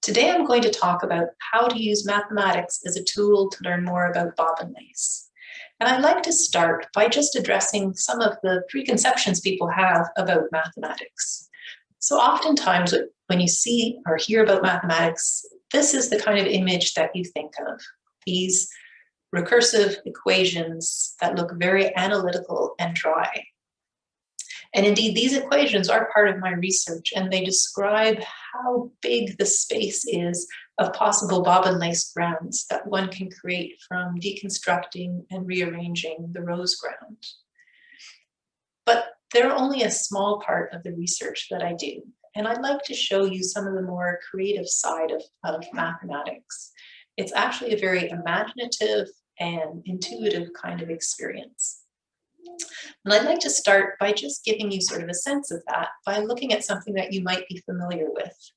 Today I'm going to talk about how to use mathematics as a tool to learn more about bobbin lace. And I'd like to start by just addressing some of the preconceptions people have about mathematics. So oftentimes when you see or hear about mathematics, this is the kind of image that you think of. These recursive equations that look very analytical and dry. And indeed, these equations are part of my research, and they describe how big the space is of possible bobbin lace grounds that one can create from deconstructing and rearranging the rose ground. But they're only a small part of the research that I do, and I'd like to show you some of the more creative side of mathematics. It's actually a very imaginative and intuitive kind of experience. And I'd like to start by just giving you sort of a sense of that by looking at something that you might be familiar with,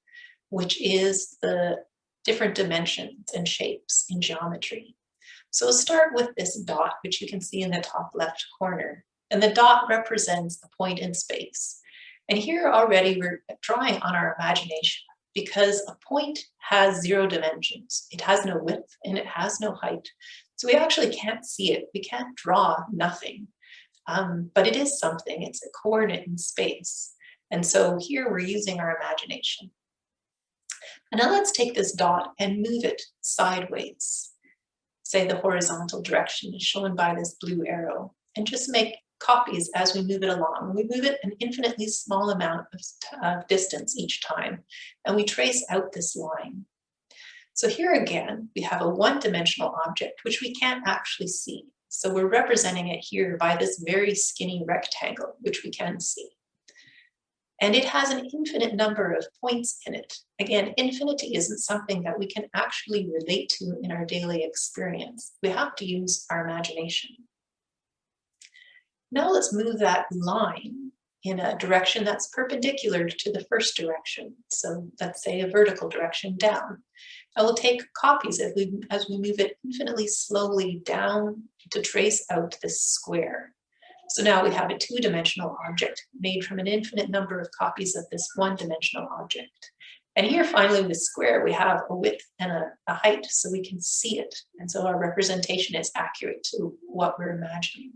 which is the different dimensions and shapes in geometry. So we'll start with this dot, which you can see in the top left corner. And the dot represents a point in space. And here already we're drawing on our imagination because a point has 0 dimensions. It has no width and it has no height. So we actually can't see it. We can't draw nothing. But it is something, it's a coordinate in space. And so here we're using our imagination. And now let's take this dot and move it sideways. Say the horizontal direction is shown by this blue arrow, and just make copies as we move it along. We move it an infinitely small amount of distance each time, and we trace out this line. So here again, we have a one-dimensional object, which we can't actually see. So we're representing it here by this very skinny rectangle, which we can see. And it has an infinite number of points in it. Again, infinity isn't something that we can actually relate to in our daily experience. We have to use our imagination. Now let's move that line in a direction that's perpendicular to the first direction. So let's say a vertical direction down. And we'll take copies as we move it infinitely slowly down to trace out this square. So now we have a 2-dimensional object made from an infinite number of copies of this 1-dimensional object. And here finally with square, we have a width and a height so we can see it. And so our representation is accurate to what we're imagining.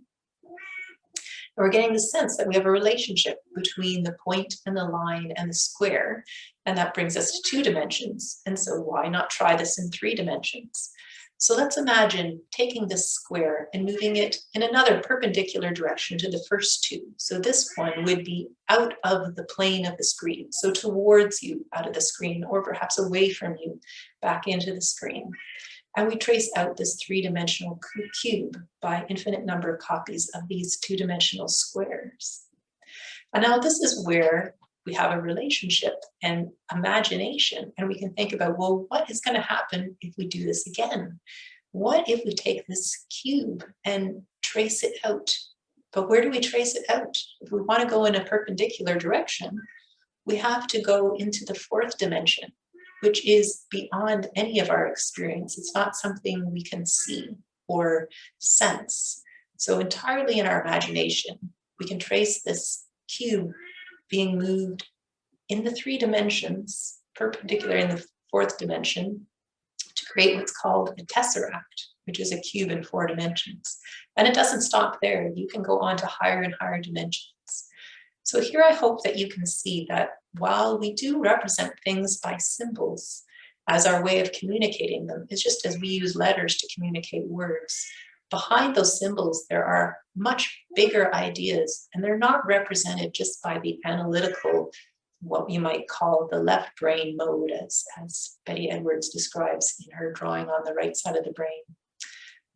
And we're getting the sense that we have a relationship between the point and the line and the square, and that brings us to 2 dimensions. And so why not try this in 3 dimensions? So let's imagine taking this square and moving it in another perpendicular direction to the first 2. So this one would be out of the plane of the screen, so towards you out of the screen, or perhaps away from you back into the screen. And we trace out this 3-dimensional cube by infinite number of copies of these 2-dimensional squares. And now this is where we have a relationship and imagination, and we can think about, well, what is going to happen if we do this again? What if we take this cube and trace it out? But where do we trace it out? If we want to go in a perpendicular direction, we have to go into the 4th dimension, which is beyond any of our experience. It's not something we can see or sense. So entirely in our imagination, we can trace this cube being moved in the 3 dimensions, perpendicular in the 4th dimension, to create what's called a tesseract, which is a cube in 4 dimensions. And it doesn't stop there. You can go on to higher and higher dimensions. So here I hope that you can see that while we do represent things by symbols as our way of communicating them, it's just as we use letters to communicate words, behind those symbols there are much bigger ideas, and they're not represented just by the analytical, what we might call the left brain mode, as Betty Edwards describes in her drawing on the right side of the brain.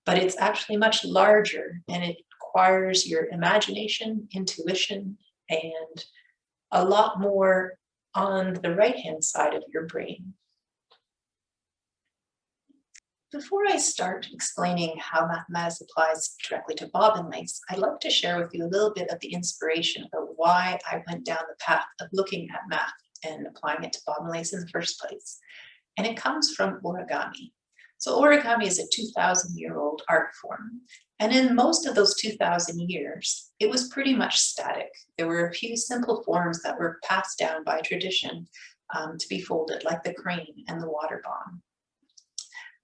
But it's actually much larger, and it requires your imagination, intuition, and a lot more on the right-hand side of your brain. Before I start explaining how mathematics applies directly to bobbin lace, I'd like to share with you a little bit of the inspiration about why I went down the path of looking at math and applying it to bobbin lace in the first place. And it comes from origami. So origami is a 2,000-year-old art form. And in most of those 2,000 years, it was pretty much static. There were a few simple forms that were passed down by tradition, to be folded, like the crane and the water bomb.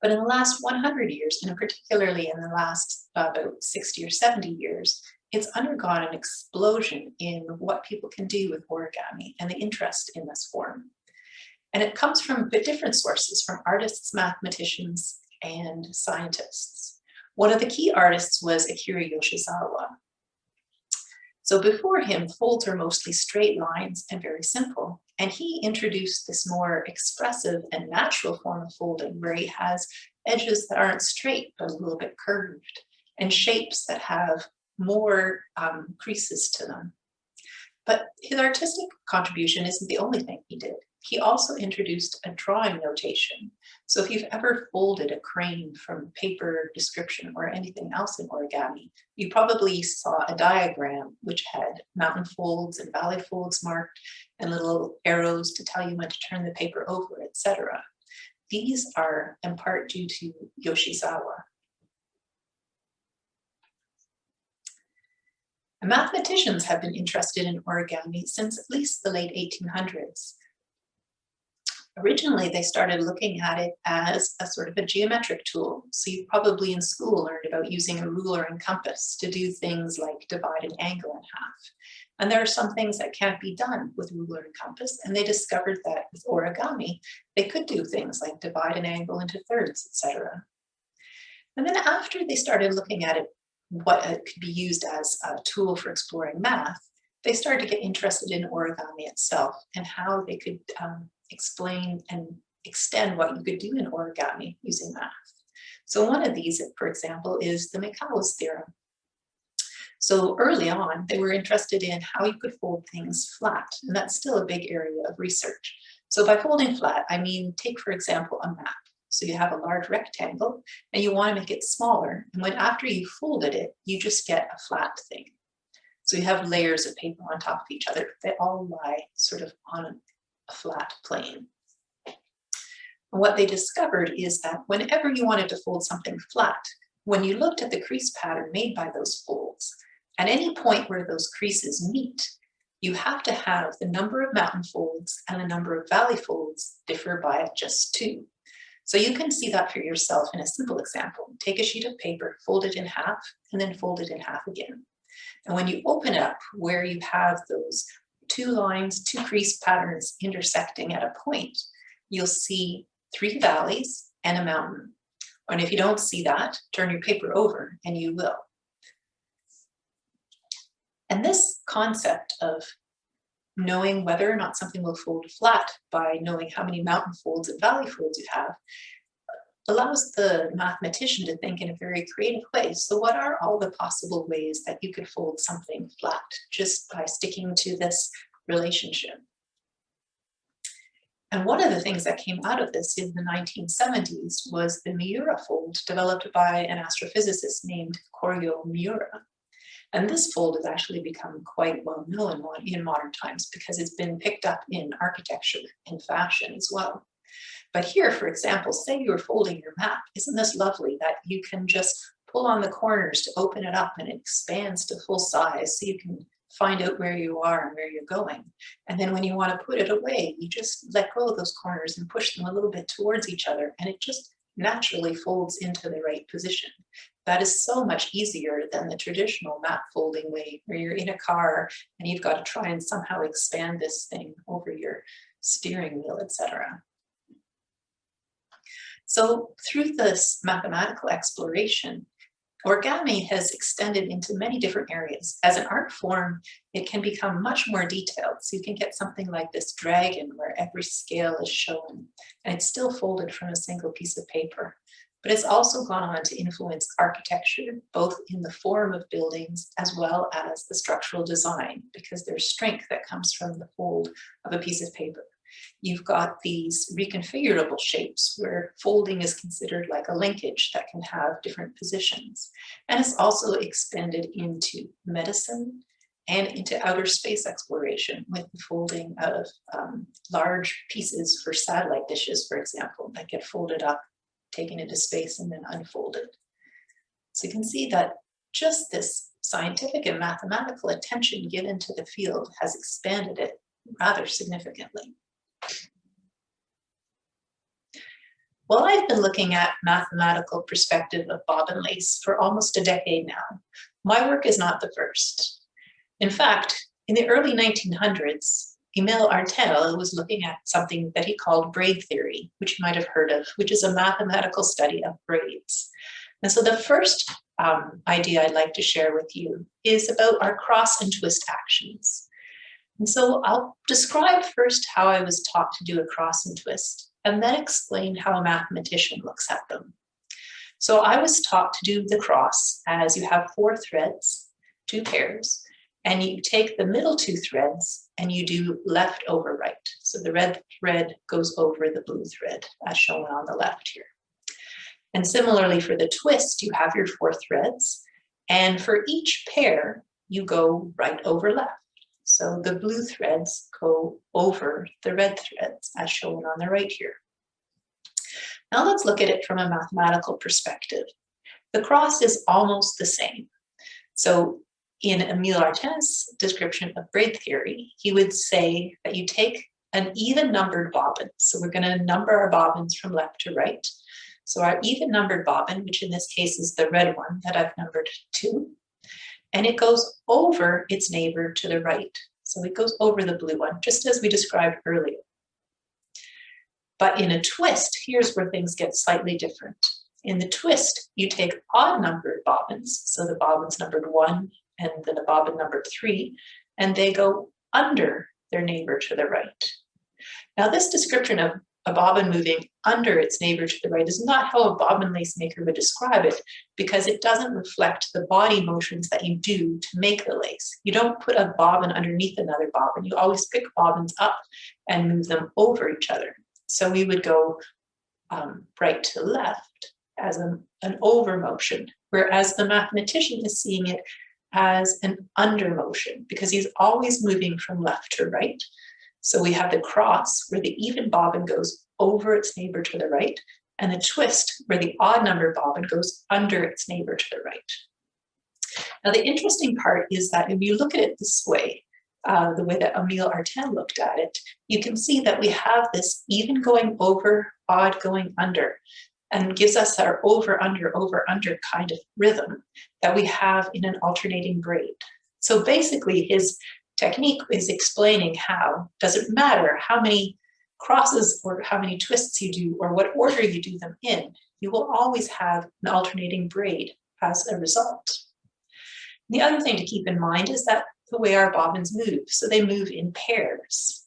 But in the last 100 years, and particularly in the last about 60 or 70 years, it's undergone an explosion in what people can do with origami and the interest in this form. And it comes from different sources, from artists, mathematicians, and scientists. One of the key artists was Akira Yoshizawa. So before him, folds are mostly straight lines and very simple. And he introduced this more expressive and natural form of folding where he has edges that aren't straight, but a little bit curved, and shapes that have more creases to them. But his artistic contribution isn't the only thing he did. He also introduced a drawing notation. So if you've ever folded a crane from paper description or anything else in origami, you probably saw a diagram which had mountain folds and valley folds marked and little arrows to tell you when to turn the paper over, etc. These are in part due to Yoshizawa. Mathematicians have been interested in origami since at least the late 1800s. Originally, they started looking at it as a sort of a geometric tool. So you probably in school learned about using a ruler and compass to do things like divide an angle in half. And there are some things that can't be done with ruler and compass. And they discovered that with origami, they could do things like divide an angle into thirds, etc. And then after they started looking at it, what it could be used as a tool for exploring math, they started to get interested in origami itself and how they could explain and extend what you could do in origami using math. So one of these, for example, is the Mikau's theorem. So early on, they were interested in how you could fold things flat, and that's still a big area of research. So by folding flat, I mean, take, for example, a map. So you have a large rectangle and you want to make it smaller. And when after you folded it, you just get a flat thing. So you have layers of paper on top of each other. They all lie sort of on a flat plane. And what they discovered is that whenever you wanted to fold something flat, when you looked at the crease pattern made by those folds, at any point where those creases meet, you have to have the number of mountain folds and the number of valley folds differ by just 2. So you can see that for yourself in a simple example. Take a sheet of paper, fold it in half, and then fold it in half again. And when you open it up where you have those 2 lines, 2 crease patterns intersecting at a point, you'll see 3 valleys and a mountain. And if you don't see that, turn your paper over and you will. And this concept of knowing whether or not something will fold flat by knowing how many mountain folds and valley folds you have allows the mathematician to think in a very creative way. So what are all the possible ways that you could fold something flat just by sticking to this relationship? And one of the things that came out of this in the 1970s was the Miura fold developed by an astrophysicist named Koryo Miura. And this fold has actually become quite well known in modern times because it's been picked up in architecture and fashion as well. But here, for example, say you're folding your map. Isn't this lovely that you can just pull on the corners to open it up and it expands to full size so you can find out where you are and where you're going. And then when you want to put it away, you just let go of those corners and push them a little bit towards each other, and it just naturally folds into the right position. That is so much easier than the traditional map folding way where you're in a car and you've got to try and somehow expand this thing over your steering wheel, etc. So through this mathematical exploration, origami has extended into many different areas. As an art form, it can become much more detailed. So you can get something like this dragon where every scale is shown and it's still folded from a single piece of paper. But it's also gone on to influence architecture, both in the form of buildings as well as the structural design, because there's strength that comes from the fold of a piece of paper. You've got these reconfigurable shapes where folding is considered like a linkage that can have different positions. And it's also expanded into medicine and into outer space exploration with the folding of large pieces for satellite dishes, for example, that get folded up, taken into space, and then unfolded. So you can see that just this scientific and mathematical attention given to the field has expanded it rather significantly. Well, I've been looking at mathematical perspective of bobbin lace for almost a decade now. My work is not the first. In fact, in the early 1900s, Emile Artel was looking at something that he called braid theory, which you might have heard of, which is a mathematical study of braids. And so the first idea I'd like to share with you is about our cross and twist actions. And so I'll describe first how I was taught to do a cross and twist, and then explain how a mathematician looks at them. So I was taught to do the cross as you have 4 threads, 2 pairs, and you take the middle 2 threads and you do left over right. So the red thread goes over the blue thread as shown on the left here. And similarly for the twist, you have your 4 threads, and for each pair, you go right over left. So the blue threads go over the red threads as shown on the right here. Now let's look at it from a mathematical perspective. The cross is almost the same. So in Emile Artel's description of braid theory, he would say that you take an even numbered bobbin. So we're going to number our bobbins from left to right. So our even numbered bobbin, which in this case is the red one that I've numbered 2, and it goes over its neighbor to the right. So it goes over the blue one, just as we described earlier. But in a twist, here's where things get slightly different. In the twist, you take odd numbered bobbins, so the bobbin's numbered 1 and then the bobbin numbered 3, and they go under their neighbor to the right. Now this description of a bobbin moving under its neighbor to the right is not how a bobbin lace maker would describe it, because it doesn't reflect the body motions that you do to make the lace. You don't put a bobbin underneath another bobbin. You always pick bobbins up and move them over each other. So we would go right to left as an over motion, whereas the mathematician is seeing it as an under motion because he's always moving from left to right. So we have the cross where the even bobbin goes over its neighbor to the right, and the twist where the odd number bobbin goes under its neighbor to the right. Now the interesting part is that if you look at it this way, the way that Emile Artel looked at it, you can see that we have this even going over, odd going under, and gives us our over, under kind of rhythm that we have in an alternating braid. So basically his technique is explaining how, doesn't matter how many crosses or how many twists you do or what order you do them in, you will always have an alternating braid as a result. The other thing to keep in mind is that the way our bobbins move, so they move in pairs.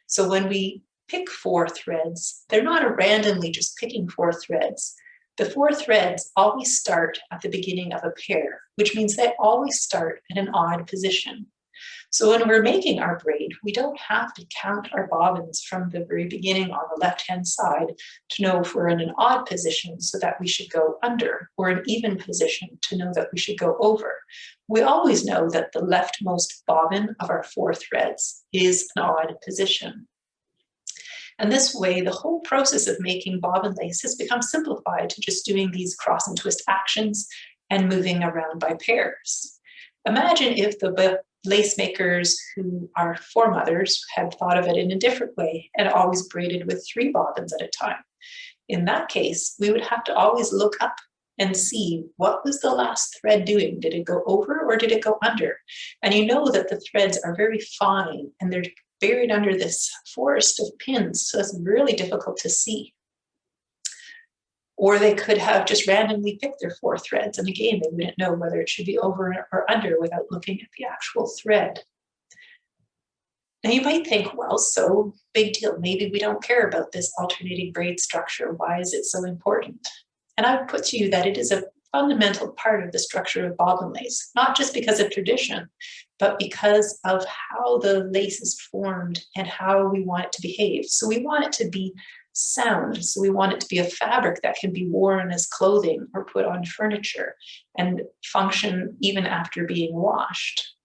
So when we pick 4 threads, they're not randomly just picking 4 threads. The 4 threads always start at the beginning of a pair, which means they always start in an odd position. So when we're making our braid, we don't have to count our bobbins from the very beginning on the left-hand side to know if we're in an odd position so that we should go under, or an even position to know that we should go over. We always know that the leftmost bobbin of our 4 threads is an odd position. And this way, the whole process of making bobbin lace has become simplified to just doing these cross and twist actions and moving around by pairs. Imagine if the lace makers who are foremothers had thought of it in a different way and always braided with 3 bobbins at a time. In that case, we would have to always look up and see what was the last thread doing. Did it go over or did it go under? And you know that the threads are very fine and they're buried under this forest of pins, so it's really difficult to see. Or they could have just randomly picked their 4 threads, and again, they wouldn't know whether it should be over or under without looking at the actual thread. Now you might think, well, so big deal, maybe we don't care about this alternating braid structure. Why is it so important? And I would put to you that it is a fundamental part of the structure of bobbin lace, not just because of tradition, but because of how the lace is formed and how we want it to behave. So we want it to be sound. So we want it to be a fabric that can be worn as clothing or put on furniture and function even after being washed.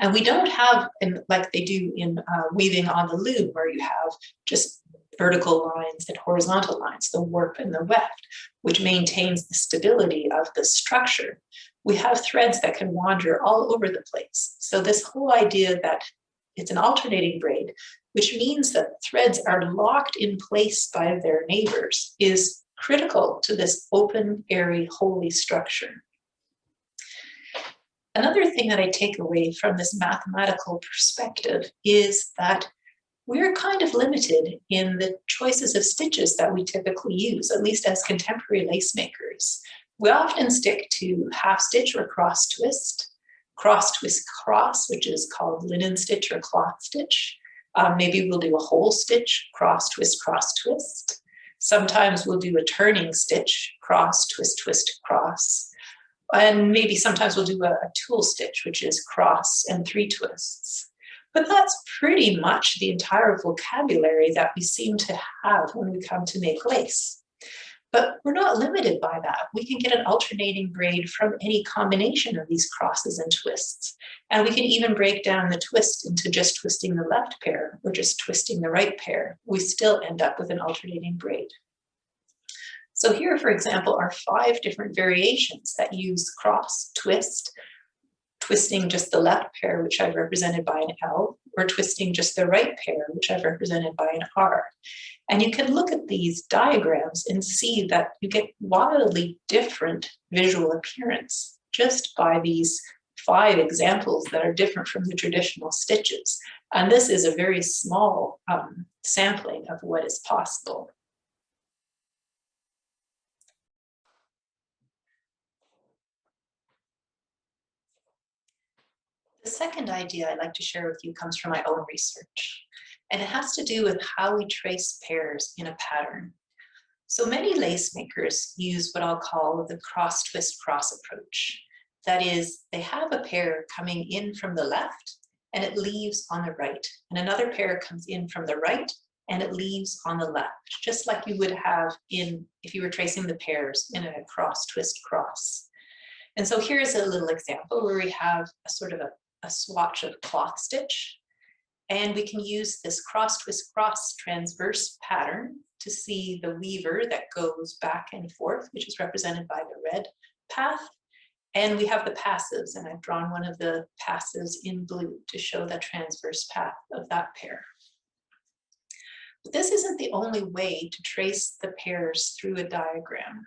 And we don't have, like they do in weaving on the loom, where you have just vertical lines and horizontal lines, the warp and the weft, which maintains the stability of the structure. We have threads that can wander all over the place. So this whole idea that it's an alternating braid which means that threads are locked in place by their neighbors, is critical to this open, airy, holy structure. Another thing that I take away from this mathematical perspective is that we're kind of limited in the choices of stitches that we typically use, at least as contemporary lace makers. We often stick to half stitch or cross twist cross, which is called linen stitch or cloth stitch. Maybe we'll do a whole stitch, cross, twist. Sometimes we'll do a turning stitch, cross, twist, cross. And maybe sometimes we'll do a tulle stitch, which is cross and 3 twists. But that's pretty much the entire vocabulary that we seem to have when we come to make lace. But we're not limited by that. We can get an alternating braid from any combination of these crosses and twists. And we can even break down the twist into just twisting the left pair or just twisting the right pair. We still end up with an alternating braid. So here, for example, are 5 different variations that use cross, twist, twisting just the left pair, which I've represented by an L, or twisting just the right pair, which I've represented by an R. And you can look at these diagrams and see that you get wildly different visual appearance just by these 5 examples that are different from the traditional stitches. And this is a very small sampling of what is possible. The second idea I'd like to share with you comes from my own research, and it has to do with how we trace pairs in a pattern. So many lace makers use what I'll call the cross twist cross approach. That is, they have a pair coming in from the left and it leaves on the right, and another pair comes in from the right and it leaves on the left, just like you would have if you were tracing the pairs in a cross twist cross. And so here's a little example where we have a sort of a swatch of cloth stitch, and we can use this cross twist cross transverse pattern to see the weaver that goes back and forth, which is represented by the red path, and we have the passives, and I've drawn one of the passives in blue to show the transverse path of that pair. But this isn't the only way to trace the pairs through a diagram.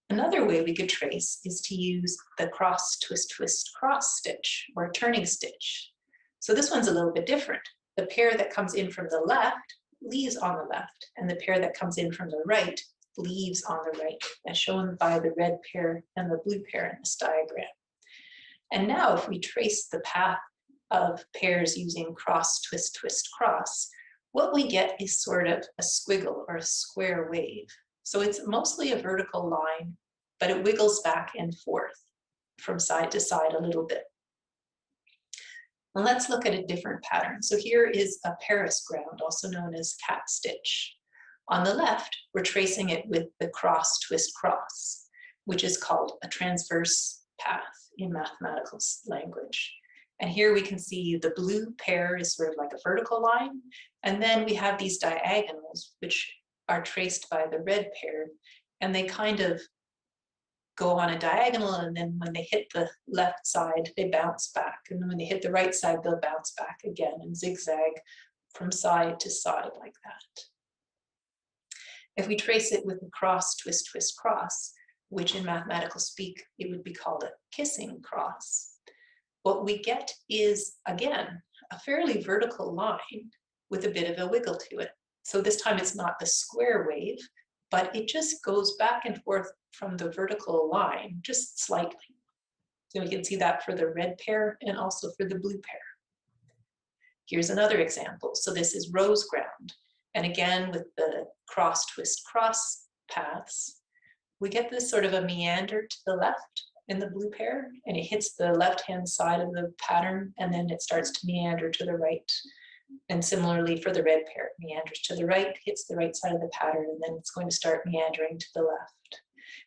Another way we could trace is to use the cross twist cross stitch or turning stitch. So this one's a little bit different. The pair that comes in from the left leaves on the left, and the pair that comes in from the right leaves on the right, as shown by the red pair and the blue pair in this diagram. And now if we trace the path of pairs using cross twist cross, what we get is sort of a squiggle or a square wave. So it's mostly a vertical line, but it wiggles back and forth from side to side a little bit. And let's look at a different pattern. So here is a Paris ground, also known as cat stitch. On the left, we're tracing it with the cross twist cross, which is called a transverse path in mathematical language. And here we can see the blue pair is sort of like a vertical line, and then we have these diagonals, which are traced by the red pair, and they kind of go on a diagonal, and then when they hit the left side, they bounce back. And then when they hit the right side, they'll bounce back again and zigzag from side to side like that. If we trace it with a cross twist cross, which in mathematical speak, it would be called a kissing cross, what we get is, again, a fairly vertical line with a bit of a wiggle to it. So this time it's not the square wave, but it just goes back and forth from the vertical line, just slightly. So we can see that for the red pair and also for the blue pair. Here's another example. So this is rose ground. And again, with the cross twist cross paths, we get this sort of a meander to the left in the blue pair, and it hits the left-hand side of the pattern, and then it starts to meander to the right. And similarly for the red pair, it meanders to the right, hits the right side of the pattern, and then it's going to start meandering to the left.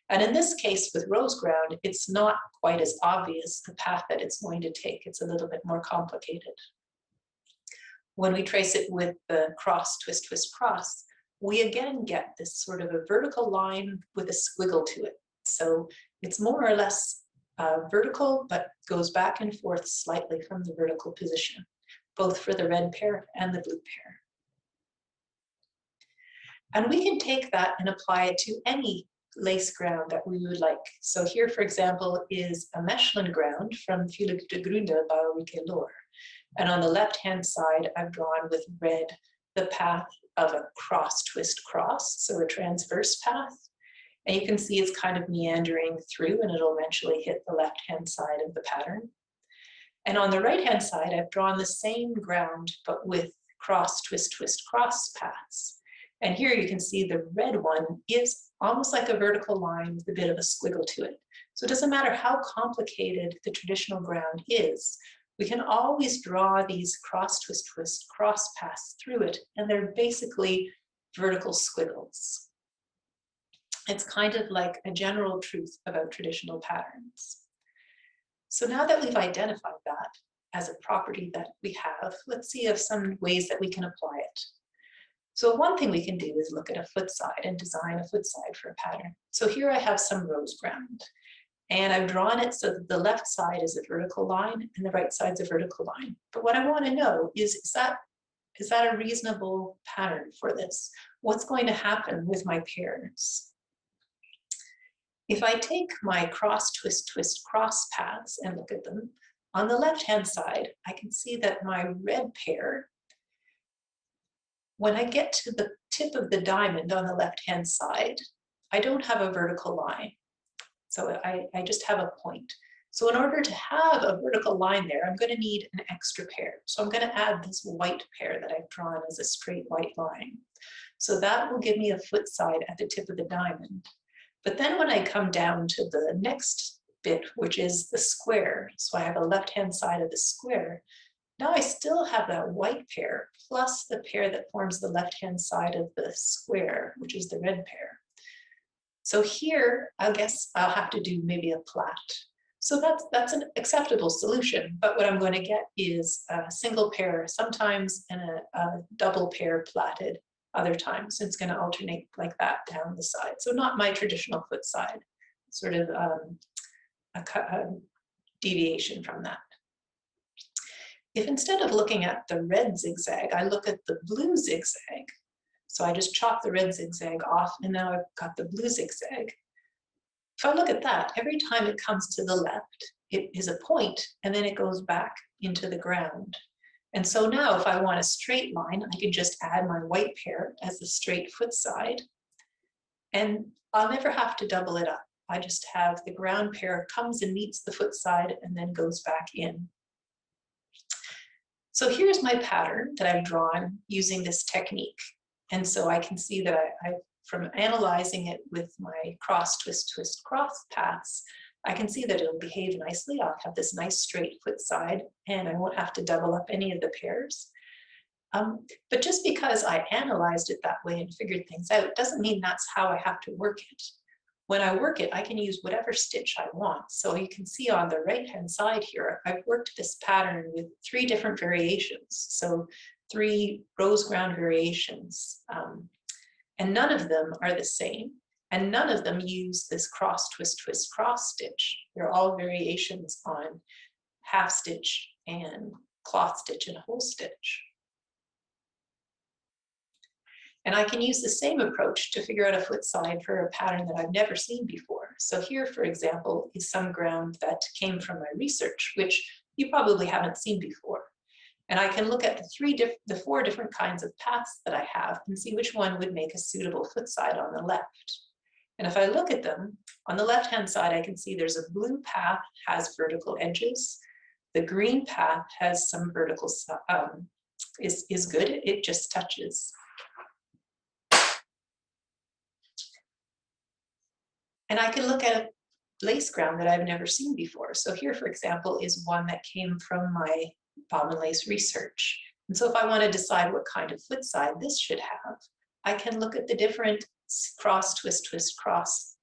And in this case with rose ground, it's not quite as obvious the path that it's going to take. It's a little bit more complicated. When we trace it with the cross twist cross, we again get this sort of a vertical line with a squiggle to it. So it's more or less vertical, but goes back and forth slightly from the vertical position. both for the red pair and the blue pair. And we can take that and apply it to any lace ground that we would like. So here, for example, is a Mechlin ground from Philippe de Grunde by Ulrike Lohr. And on the left-hand side, I've drawn with red the path of a cross twist cross, so a transverse path. And you can see it's kind of meandering through and it'll eventually hit the left-hand side of the pattern. And on the right-hand side, I've drawn the same ground, but with cross twist twist cross paths. And here you can see the red one is almost like a vertical line with a bit of a squiggle to it. So it doesn't matter how complicated the traditional ground is, we can always draw these cross twist twist cross paths through it, and they're basically vertical squiggles. It's kind of like a general truth about traditional patterns. So now that we've identified that as a property that we have, let's see if some ways that we can apply it. So one thing we can do is look at a foot side and design a foot side for a pattern. So here I have some rose ground, and I've drawn it so that the left side is a vertical line and the right side's a vertical line. But what I want to know is that a reasonable pattern for this? What's going to happen with my pairs? If I take my cross twist twist cross paths and look at them, on the left-hand side, I can see that my red pair, when I get to the tip of the diamond on the left-hand side, I don't have a vertical line. So I just have a point. So in order to have a vertical line there, I'm going to need an extra pair. So I'm going to add this white pair that I've drawn as a straight white line. So that will give me a foot side at the tip of the diamond. But then when I come down to the next bit, which is the square, so I have a left-hand side of the square, now I still have that white pair plus the pair that forms the left-hand side of the square, which is the red pair. So here, I guess I'll have to do maybe a plait. So that's an acceptable solution, but what I'm going to get is a single pair sometimes and a double pair plaited other times. It's going to alternate like that down the side. So not my traditional foot side, sort of a deviation from that. If instead of looking at the red zigzag, I look at the blue zigzag, so I just chop the red zigzag off and now I've got the blue zigzag. If I look at that, every time it comes to the left, it is a point and then it goes back into the ground. And so now if I want a straight line, I can just add my white pair as the straight foot side, and I'll never have to double it up. I just have the ground pair comes and meets the foot side and then goes back in. So here's my pattern that I've drawn using this technique. And so I can see that from analyzing it with my cross twist twist cross paths, I can see that it'll behave nicely. I'll have this nice straight foot side and I won't have to double up any of the pairs. But just because I analyzed it that way and figured things out doesn't mean that's how I have to work it. When I work it, I can use whatever stitch I want. So you can see on the right-hand side here, I've worked this pattern with 3 different variations. So 3 rose ground variations, and none of them are the same. And none of them use this cross twist twist cross stitch. They're all variations on half stitch and cloth stitch and whole stitch. And I can use the same approach to figure out a foot side for a pattern that I've never seen before. So here, for example, is some ground that came from my research, which you probably haven't seen before. And I can look at the 4 different kinds of paths that I have and see which one would make a suitable foot side on the left. And if I look at them, on the left-hand side, I can see there's a blue path has vertical edges. The green path has some vertical, is good, it just touches. And I can look at a lace ground that I've never seen before. So here, for example, is one that came from my bobbin lace research. And so if I want to decide what kind of foot side this should have, I can look at the different cross, twist, twist, cross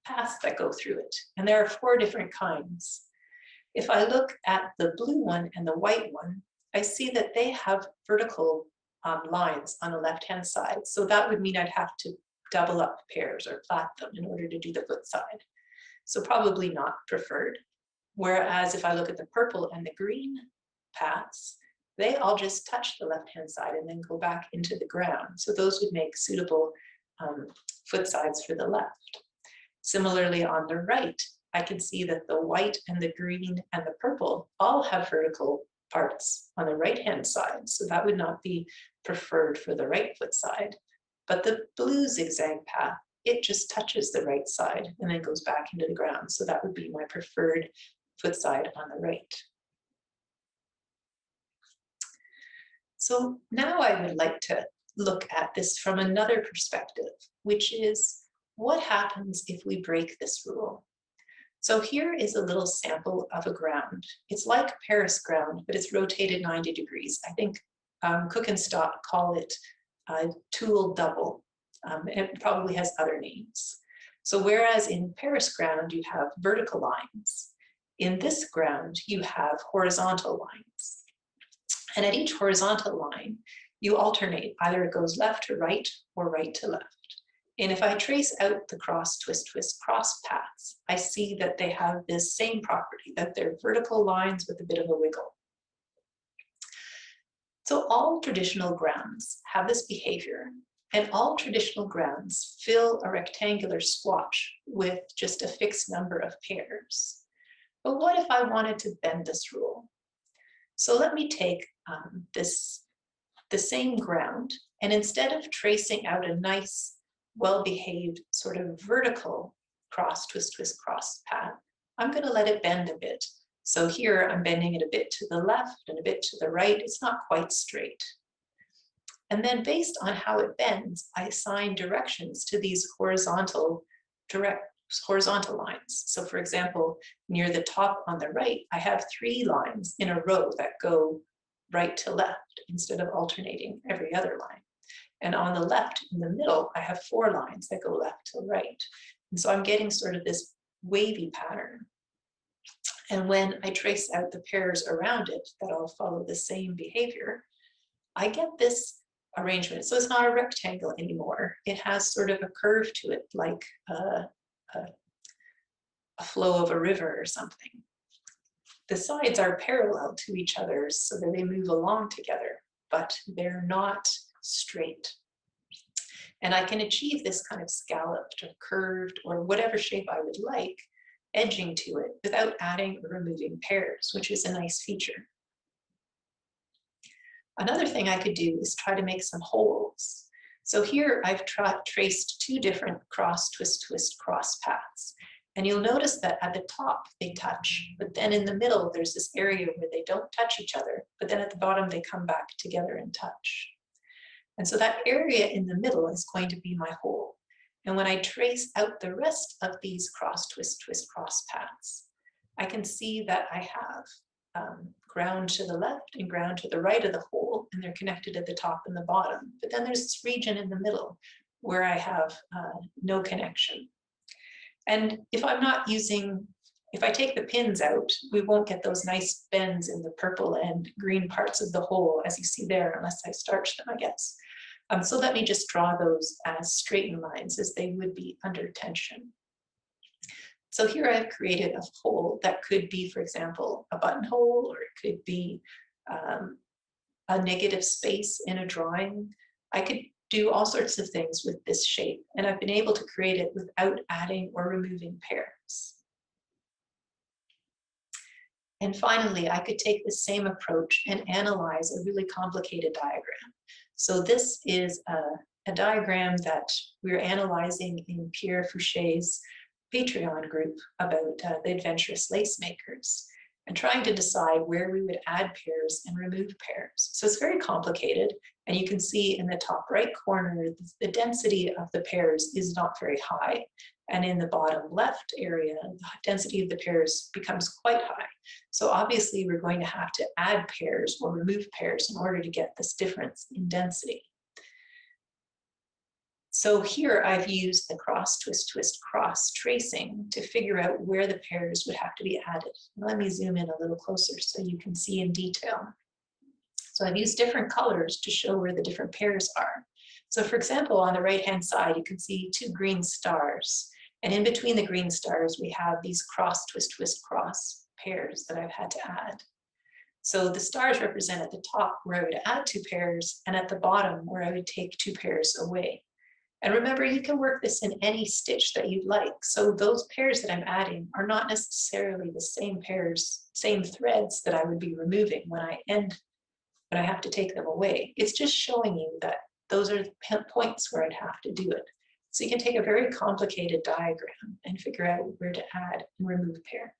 paths that go through it. And there are 4 different kinds. If I look at the blue one and the white one, I see that they have vertical lines on the left-hand side. So that would mean I'd have to double up pairs or plait them in order to do the foot side. So probably not preferred. Whereas if I look at the purple and the green paths, they all just touch the left-hand side and then go back into the ground. So those would make suitable foot sides for the left. Similarly, on the right, I can see that the white and the green and the purple all have vertical parts on the right-hand side. So that would not be preferred for the right foot side. But the blue zigzag path, it just touches the right side and then goes back into the ground. So that would be my preferred foot side on the right. So now I would like to look at this from another perspective, which is what happens if we break this rule? So here is a little sample of a ground. It's like Paris ground, but it's rotated 90 degrees. I think Cook and Stott call it tool double. It probably has other names. So whereas in Paris ground, you have vertical lines, in this ground, you have horizontal lines. And at each horizontal line, you alternate. Either it goes left to right or right to left. And if I trace out the cross, twist, twist, cross paths, I see that they have this same property, that they're vertical lines with a bit of a wiggle. So all traditional grounds have this behavior, and all traditional grounds fill a rectangular swatch with just a fixed number of pairs. But what if I wanted to bend this rule? So let me take the same ground, and instead of tracing out a nice, well-behaved sort of vertical cross, twist, twist, cross path, I'm going to let it bend a bit. So here I'm bending it a bit to the left and a bit to the right. It's not quite straight. And then based on how it bends, I assign directions to these horizontal lines. So for example, near the top on the right, I have 3 lines in a row that go right to left instead of alternating every other line. And on the left, in the middle, I have 4 lines that go left to right. And so I'm getting sort of this wavy pattern. And when I trace out the pairs around it that all follow the same behavior, I get this arrangement. So it's not a rectangle anymore. It has sort of a curve to it, like a flow of a river or something. The sides are parallel to each other so that they move along together, but they're not straight. And I can achieve this kind of scalloped or curved or whatever shape I would like, edging to it without adding or removing pairs, which is a nice feature. Another thing I could do is try to make some holes. So here I've traced 2 different cross, twist, twist, cross paths. And you'll notice that at the top they touch, but then in the middle there's this area where they don't touch each other, but then at the bottom they come back together and touch. And so that area in the middle is going to be my hole. And when I trace out the rest of these cross, twist, twist, cross paths, I can see that I have ground to the left and ground to the right of the hole, and they're connected at the top and the bottom. But then there's this region in the middle where I have no connection. And if I'm not using, if I take the pins out, we won't get those nice bends in the purple and green parts of the hole, as you see there, unless I starch them, I guess. So let me just draw those as straightened lines as they would be under tension. So here I've created a hole that could be, for example, a buttonhole, or it could be a negative space in a drawing. I could do all sorts of things with this shape, and I've been able to create it without adding or removing pairs. And finally, I could take the same approach and analyze a really complicated diagram. So this is a diagram that we're analyzing in Pierre Fouché's Patreon group about the adventurous lace makers, and trying to decide where we would add pairs and remove pairs. So it's very complicated, and you can see in the top right corner, the density of the pairs is not very high. And in the bottom left area, the density of the pairs becomes quite high. So obviously we're going to have to add pairs or remove pairs in order to get this difference in density. So here I've used the cross, twist, twist, cross tracing to figure out where the pairs would have to be added. Let me zoom in a little closer so you can see in detail. So I've used different colors to show where the different pairs are. So for example, on the right-hand side, you can see 2 green stars. And in between the green stars, we have these cross, twist, twist, cross pairs that I've had to add. So the stars represent at the top where I would add 2 pairs and at the bottom where I would take 2 pairs away. And remember, you can work this in any stitch that you'd like. So those pairs that I'm adding are not necessarily the same pairs, same threads that I would be removing when I have to take them away. It's just showing you that those are the points where I'd have to do it. So you can take a very complicated diagram and figure out where to add and remove pairs.